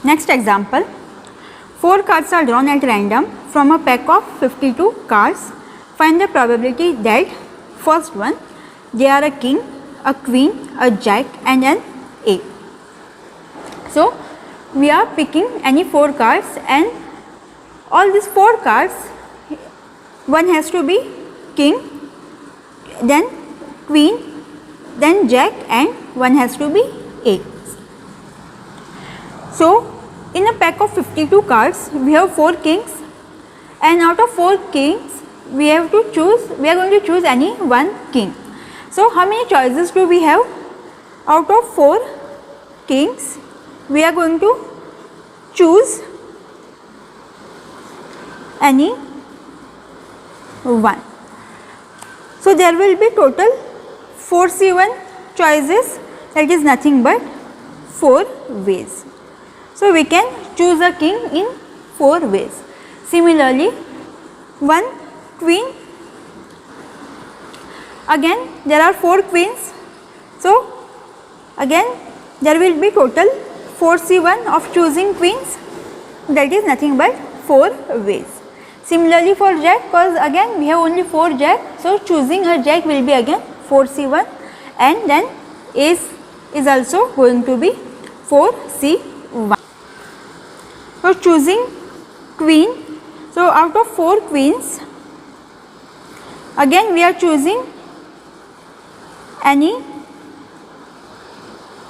Next example, 4 cards are drawn at random from a pack of 52 cards. Find the probability that first one, they are a king, a queen, a jack and an ace. So we are picking any 4 cards and all these 4 cards, one has to be king, then queen, then jack and one has to be ace. So in a pack of 52 cards we have 4 kings and out of 4 kings we are going to choose any one king. So how many choices do we have? Out of 4 kings we are going to choose any one. So there will be total 4C1 choices, that is nothing but 4 ways. So we can choose a king in 4 ways. Similarly, one queen, again there are 4 queens. So again there will be total 4C1 of choosing queens, that is nothing but 4 ways. Similarly for jack, because again we have only 4 jack, so choosing a jack will be again 4C1 and then ace is also going to be 4C1. So choosing queen, so out of 4 queens again we are choosing any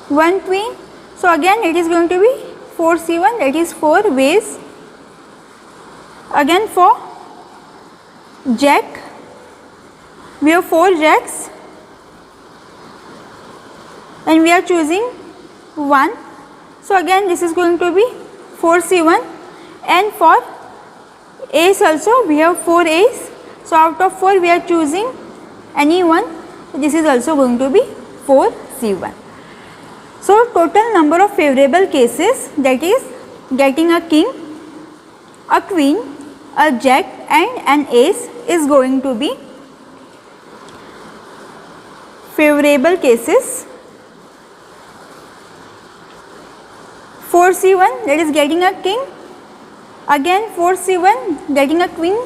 one queen. So again it is going to be 4C1, that is 4 ways. Again for jack we have 4 jacks and we are choosing 1. So again this is going to be 4C1 and for ace also we have 4 ace. So out of 4 we are choosing any one. So this is also going to be 4C1. So total number of favorable cases, that is getting a king, a queen, a jack and an ace, is going to be favorable cases 4C1, that is getting a king, again 4C1 getting a queen,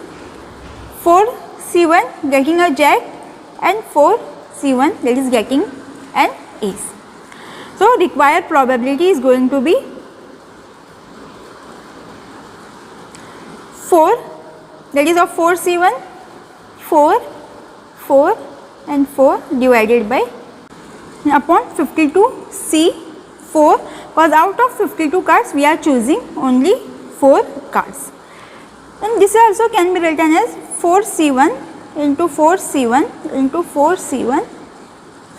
4C1 getting a jack and 4C1 that is getting an ace. So required probability is going to be 4, that is of 4C1, 4, 4 and 4 divided by upon 52C4, because out of 52 cards we are choosing only 4 cards. And this also can be written as 4C1 into 4C1 into 4C1,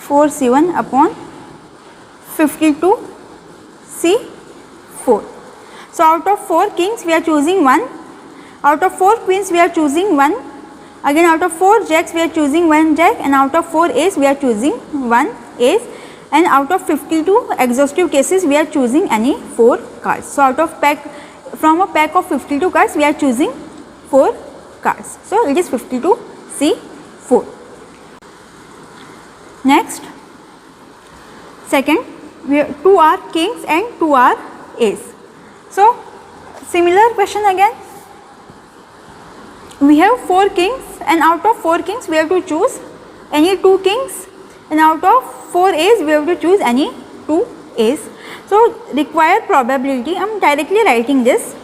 4C1 upon 52C4. So out of 4 kings we are choosing 1, out of 4 queens we are choosing 1, again out of 4 jacks we are choosing 1 jack, and out of 4 ace we are choosing 1 ace, and out of 52 exhaustive cases we are choosing any 4 cards. So out of from a pack of 52 cards we are choosing 4 cards. So it is 52C4. Next, second, we have 2 are kings and 2 are ace. So similar question again. We have 4 kings and out of 4 kings we have to choose any 2 kings, and out of 4 ace we have to choose any 2 ace. So required probability, I am directly writing this.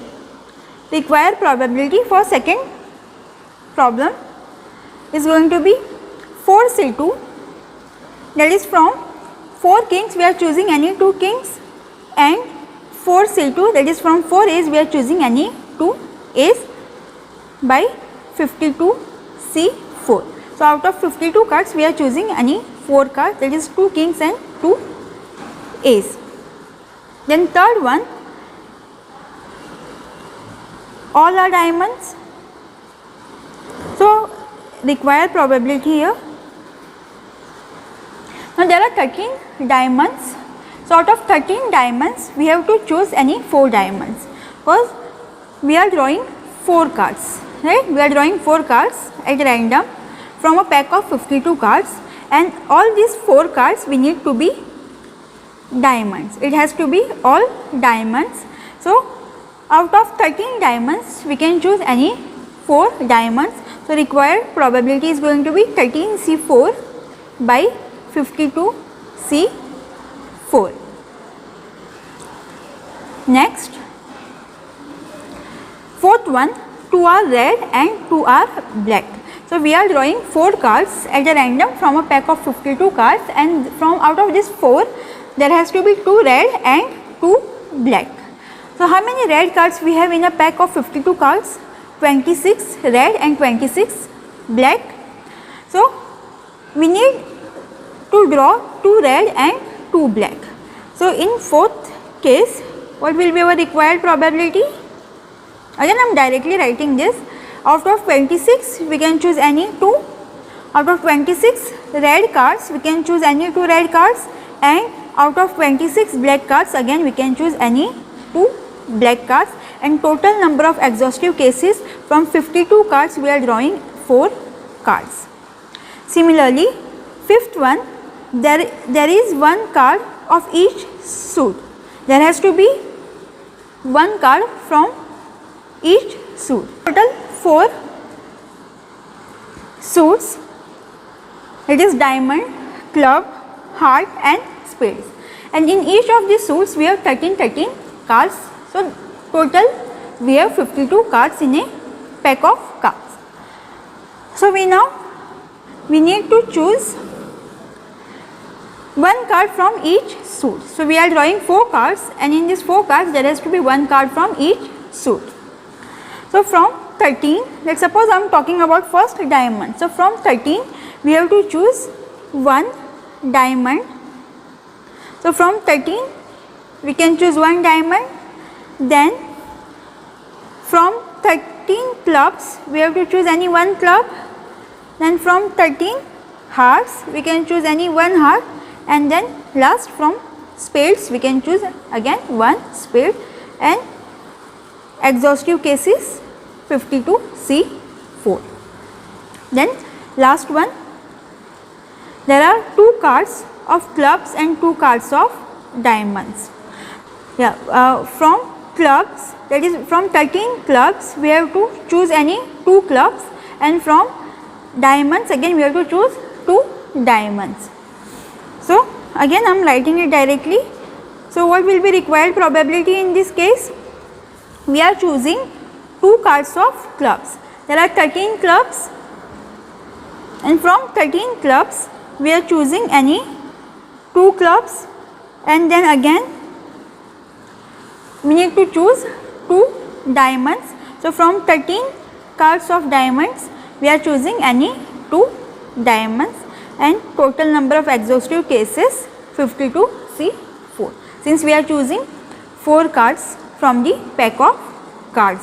Required probability for second problem is going to be 4C2, that is from 4 kings we are choosing any 2 kings, and 4C2, that is from 4 ace we are choosing any 2 ace, by 52C4. So out of 52 cards we are choosing any 4 cards, that is 2 kings and 2 ace. Then third one, all are diamonds. So required probability here. Now there are 13 diamonds. So out of 13 diamonds we have to choose any 4 diamonds, because we are drawing 4 cards, right? We are drawing 4 cards at random from a pack of 52 cards, and all these 4 cards we need to be diamonds. It has to be all diamonds. So out of 13 diamonds we can choose any 4 diamonds. So required probability is going to be 13C4 by 52C4. Next, fourth one, 2 are red and 2 are black. So we are drawing 4 cards at a random from a pack of 52 cards, and from out of this 4 there has to be 2 red and 2 black. So how many red cards we have in a pack of 52 cards? 26 red and 26 black. So we need to draw 2 red and 2 black. So in fourth case, what will be our required probability? Again I am directly writing this. Out of 26 we can choose any 2. Out of 26 red cards we can choose any 2 red cards, and out of 26 black cards again we can choose any 2 black cards, and total number of exhaustive cases from 52 cards we are drawing 4 cards. Similarly, fifth one, there is 1 card of each suit. There has to be 1 card from each suit. Total 4 suits, it is diamond, club, heart and spades, and in each of these suits we have 13 cards. So total we have 52 cards in a pack of cards. So we need to choose 1 card from each suit. So we are drawing 4 cards, and in these 4 cards there has to be 1 card from each suit. So from 13, let's suppose I am talking about first diamond. So from 13 we have to choose 1 diamond. So from 13 we can choose 1 diamond. Then from 13 clubs we have to choose any 1 club. Then from 13 hearts we can choose any 1 heart, and then last from spades we can choose again 1 spade, and exhaustive cases 52C4. Then last one, there are 2 cards of clubs and 2 cards of diamonds. From clubs, that is from 13 clubs we have to choose any 2 clubs, and from diamonds again we have to choose 2 diamonds. So again I am writing it directly. So what will be required probability in this case? We are choosing 2 cards of clubs. There are 13 clubs, and from 13 clubs we are choosing any 2 clubs, and then again we need to choose 2 diamonds. So from 13 cards of diamonds we are choosing any 2 diamonds, and total number of exhaustive cases 52C4, since we are choosing 4 cards from the pack of cards.